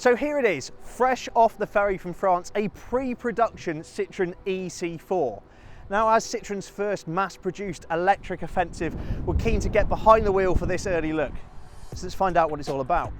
So here it is, fresh off the ferry from France, a pre-production Citroen e-C4. Now, as Citroen's first mass-produced electric offensive, we're keen to get behind the wheel for this early look. So let's find out what it's all about.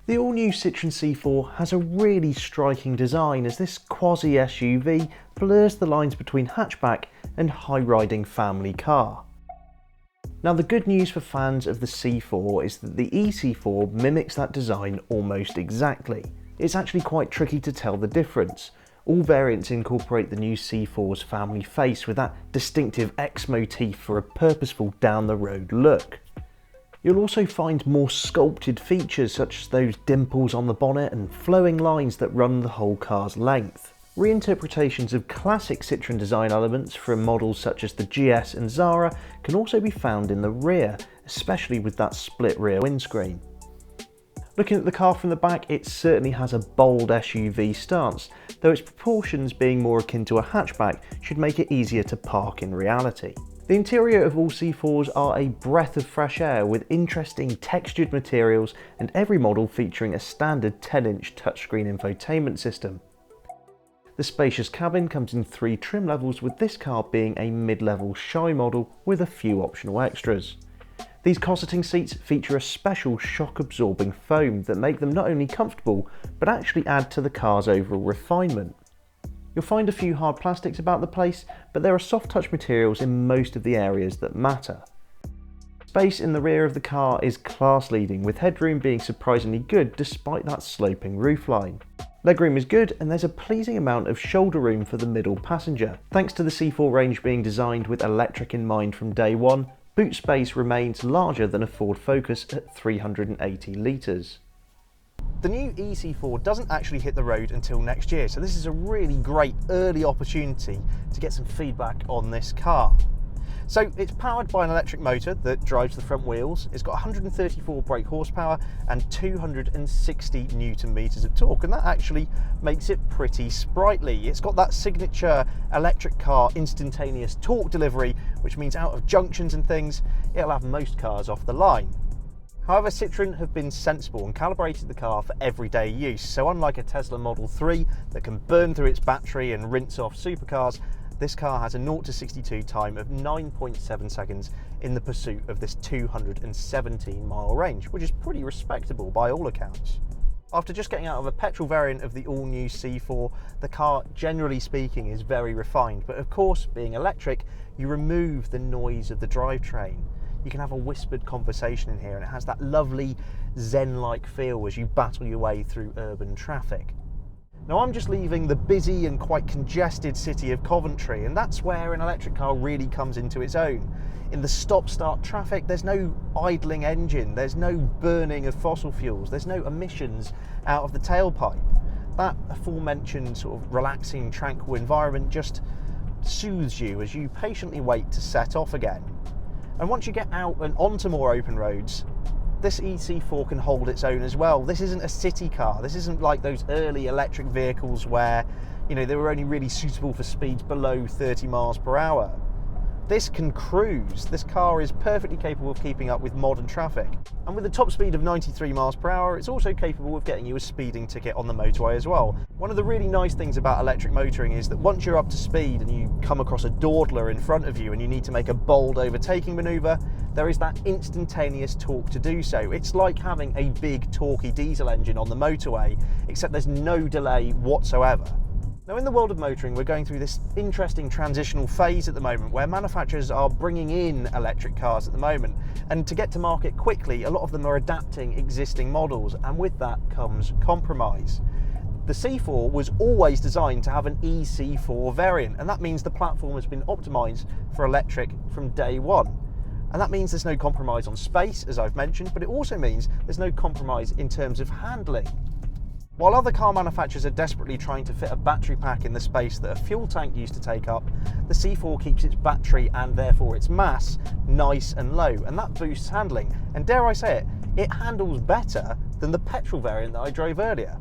The all-new Citroen C4 has a really striking design as this quasi-SUV blurs the lines between hatchback and high-riding family car. Now, the good news for fans of the C4 is that the e-C4 mimics that design almost exactly. It's actually quite tricky to tell the difference. All variants incorporate the new C4's family face with that distinctive X motif for a purposeful down-the-road look. You'll also find more sculpted features such as those dimples on the bonnet and flowing lines that run the whole car's length. Reinterpretations of classic Citroen design elements from models such as the GS and Zara can also be found in the rear, especially with that split rear windscreen. Looking at the car from the back, it certainly has a bold SUV stance, though its proportions being more akin to a hatchback should make it easier to park in reality. The interior of all C4s are a breath of fresh air with interesting textured materials and every model featuring a standard 10-inch touchscreen infotainment system. The spacious cabin comes in 3 trim levels, with this car being a mid-level shy model with a few optional extras. These cosseting seats feature a special shock-absorbing foam that make them not only comfortable, but actually add to the car's overall refinement. You'll find a few hard plastics about the place, but there are soft touch materials in most of the areas that matter. Space in the rear of the car is class leading, with headroom being surprisingly good despite that sloping roofline. Legroom is good, and there's a pleasing amount of shoulder room for the middle passenger. Thanks to the C4 range being designed with electric in mind from day one, boot space remains larger than a Ford Focus at 380 litres. The new e-C4 doesn't actually hit the road until next year, so this is a really great early opportunity to get some feedback on this car. So it's powered by an electric motor that drives the front wheels. It's got 134 brake horsepower and 260 Newton meters of torque, and that actually makes it pretty sprightly. It's got that signature electric car instantaneous torque delivery, which means out of junctions and things, it'll have most cars off the line. However, Citroen have been sensible and calibrated the car for everyday use. So unlike a Tesla Model 3 that can burn through its battery and rinse off supercars, this car has a 0 to 62 time of 9.7 seconds in the pursuit of this 217-mile range, which is pretty respectable by all accounts. After just getting out of a petrol variant of the all-new C4, the car, generally speaking, is very refined. But of course, being electric, you remove the noise of the drivetrain. You can have a whispered conversation in here, and it has that lovely zen-like feel as you battle your way through urban traffic. Now, I'm just leaving the busy and quite congested city of Coventry, and that's where an electric car really comes into its own. In the stop-start traffic, there's no idling engine, there's no burning of fossil fuels, there's no emissions out of the tailpipe. That aforementioned sort of relaxing, tranquil environment just soothes you as you patiently wait to set off again. And once you get out and onto more open roads, this e-C4 can hold its own as well. This isn't a city car. This isn't like those early electric vehicles where, you know, they were only really suitable for speeds below 30 miles per hour. This can cruise. This car is perfectly capable of keeping up with modern traffic. And with a top speed of 93 miles per hour, it's also capable of getting you a speeding ticket on the motorway as well. One of the really nice things about electric motoring is that once you're up to speed and you come across a dawdler in front of you and you need to make a bold overtaking manoeuvre, there is that instantaneous torque to do so. It's like having a big torquey diesel engine on the motorway, except there's no delay whatsoever. Now, in the world of motoring, we're going through this interesting transitional phase at the moment where manufacturers are bringing in electric cars at the moment, and to get to market quickly, a lot of them are adapting existing models, and with that comes compromise. The C4 was always designed to have an e-C4 variant, and that means the platform has been optimized for electric from day one. And that means there's no compromise on space, as I've mentioned, but it also means there's no compromise in terms of handling. While other car manufacturers are desperately trying to fit a battery pack in the space that a fuel tank used to take up, the C4 keeps its battery and therefore its mass nice and low, and that boosts handling. And dare I say it, it handles better than the petrol variant that I drove earlier.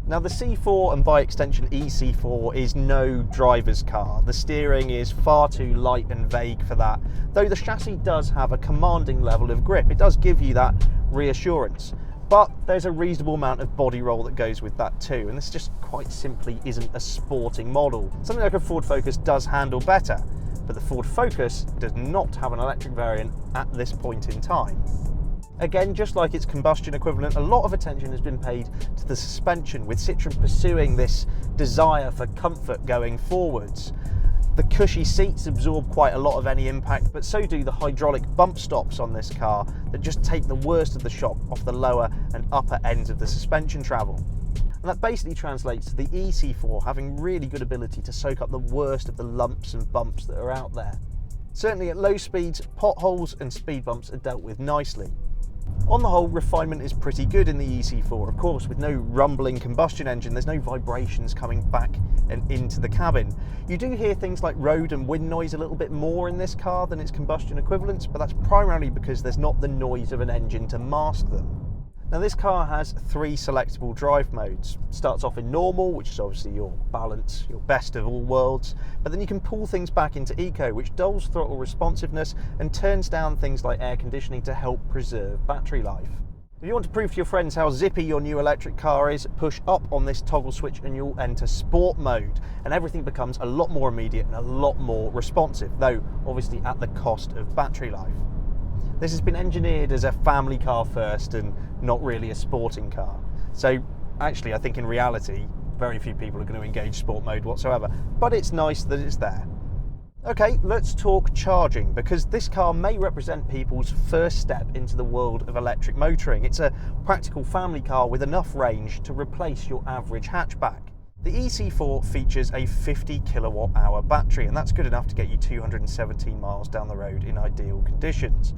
Now, the C4 and by extension e-C4 is no driver's car. The steering is far too light and vague for that, though the chassis does have a commanding level of grip. It does give you that reassurance. but there's a reasonable amount of body roll that goes with that too, and this just quite simply isn't a sporting model. Something like a Ford Focus does handle better, but the Ford Focus does not have an electric variant at this point in time. Again, just like its combustion equivalent, a lot of attention has been paid to the suspension, with Citroen pursuing this desire for comfort going forwards. The cushy seats absorb quite a lot of any impact, but so do the hydraulic bump stops on this car that just take the worst of the shock off the lower and upper ends of the suspension travel. And that basically translates to the e-C4 having really good ability to soak up the worst of the lumps and bumps that are out there. Certainly at low speeds, potholes and speed bumps are dealt with nicely. On the whole, refinement is pretty good in the e-C4. Of course, with no rumbling combustion engine, there's no vibrations coming back and into the cabin. You do hear things like road and wind noise a little bit more in this car than its combustion equivalents, but that's primarily because there's not the noise of an engine to mask them. Now, this car has 3 selectable drive modes. Starts off in normal, which is obviously your balance, your best of all worlds, but then you can pull things back into eco, which dulls throttle responsiveness and turns down things like air conditioning to help preserve battery life. If you want to prove to your friends how zippy your new electric car is, push up on this toggle switch and you'll enter sport mode, and everything becomes a lot more immediate and a lot more responsive, though obviously at the cost of battery life. This has been engineered as a family car first and not really a sporting car. So actually, I think in reality, very few people are going to engage sport mode whatsoever, but it's nice that it's there. Okay, let's talk charging, because this car may represent people's first step into the world of electric motoring. It's a practical family car with enough range to replace your average hatchback. The e-C4 features a 50 kilowatt hour battery, and that's good enough to get you 217 miles down the road in ideal conditions.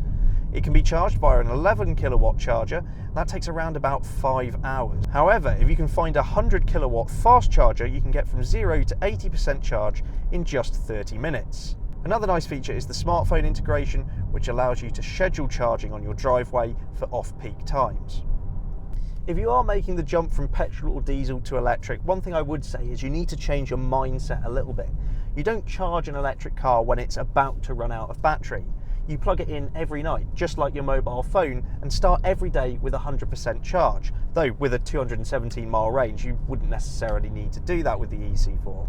It can be charged via an 11 kilowatt charger. That takes around about 5 hours. However, if you can find a 100 kilowatt fast charger, you can get from 0 to 80% charge in just 30 minutes. Another nice feature is the smartphone integration, which allows you to schedule charging on your driveway for off-peak times. If you are making the jump from petrol or diesel to electric, one thing I would say is you need to change your mindset a little bit. You don't charge an electric car when it's about to run out of battery. You plug it in every night, just like your mobile phone, and start every day with 100% charge. Though with a 217 mile range, you wouldn't necessarily need to do that with the e-C4.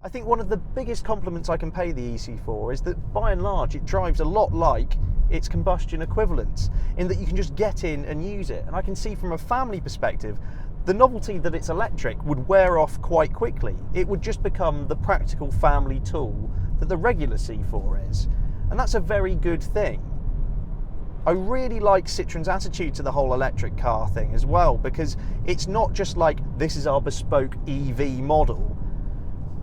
I think one of the biggest compliments I can pay the e-C4 is that by and large it drives a lot like its combustion equivalents, in that you can just get in and use it. And I can see from a family perspective, the novelty that it's electric would wear off quite quickly. It would just become the practical family tool that the regular C4 is. And that's a very good thing. I really like Citroen's attitude to the whole electric car thing as well, because it's not just like, this is our bespoke EV model.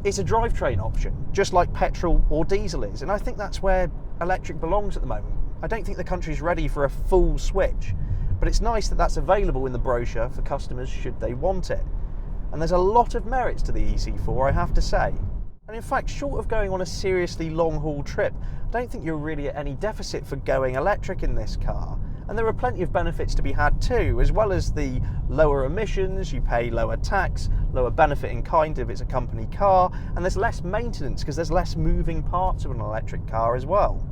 It's a drivetrain option, just like petrol or diesel is. And I think that's where electric belongs at the moment. I don't think the country's ready for a full switch, but it's nice that that's available in the brochure for customers should they want it. And there's a lot of merits to the e-C4, I have to say. And in fact, short of going on a seriously long-haul trip, I don't think you're really at any deficit for going electric in this car. And there are plenty of benefits to be had too, as well as the lower emissions. You pay lower tax, lower benefit in kind if it's a company car, and there's less maintenance because there's less moving parts of an electric car as well.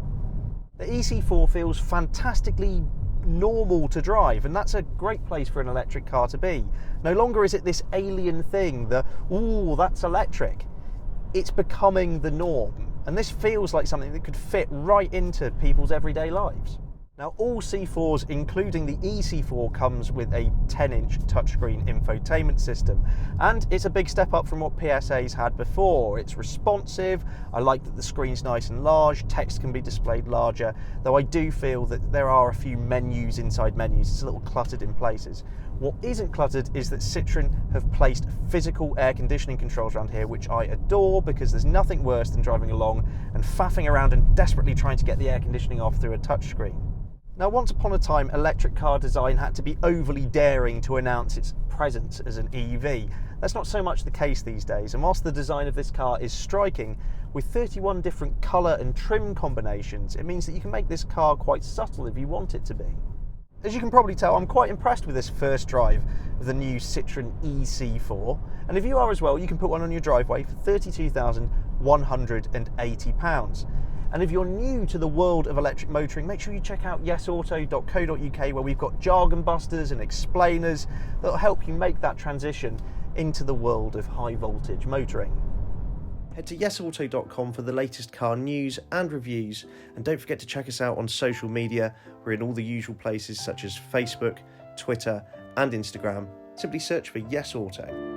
The e-C4 feels fantastically normal to drive, and that's a great place for an electric car to be. No longer is it this alien thing that, ooh, that's electric. It's becoming the norm, and this feels like something that could fit right into people's everyday lives. Now, all C4s, including the e-C4, comes with a 10-inch touchscreen infotainment system, and it's a big step up from what PSA's had before. It's responsive. I like that the screen's nice and large, text can be displayed larger, though I do feel that there are a few menus inside menus. It's a little cluttered in places. What isn't cluttered is that Citroen have placed physical air conditioning controls around here, which I adore, because there's nothing worse than driving along and faffing around and desperately trying to get the air conditioning off through a touchscreen. Now, once upon a time, electric car design had to be overly daring to announce its presence as an EV. That's not so much the case these days, and whilst the design of this car is striking, with 31 different colour and trim combinations, it means that you can make this car quite subtle if you want it to be. As you can probably tell, I'm quite impressed with this first drive of the new Citroen e-C4, and if you are as well, you can put one on your driveway for £32,180. And if you're new to the world of electric motoring, make sure you check out YesAuto.co.uk, where we've got jargon busters and explainers that will help you make that transition into the world of high voltage motoring. Head to YesAuto.com for the latest car news and reviews, and don't forget to check us out on social media. We're in all the usual places such as Facebook, Twitter and Instagram. Simply search for YesAuto.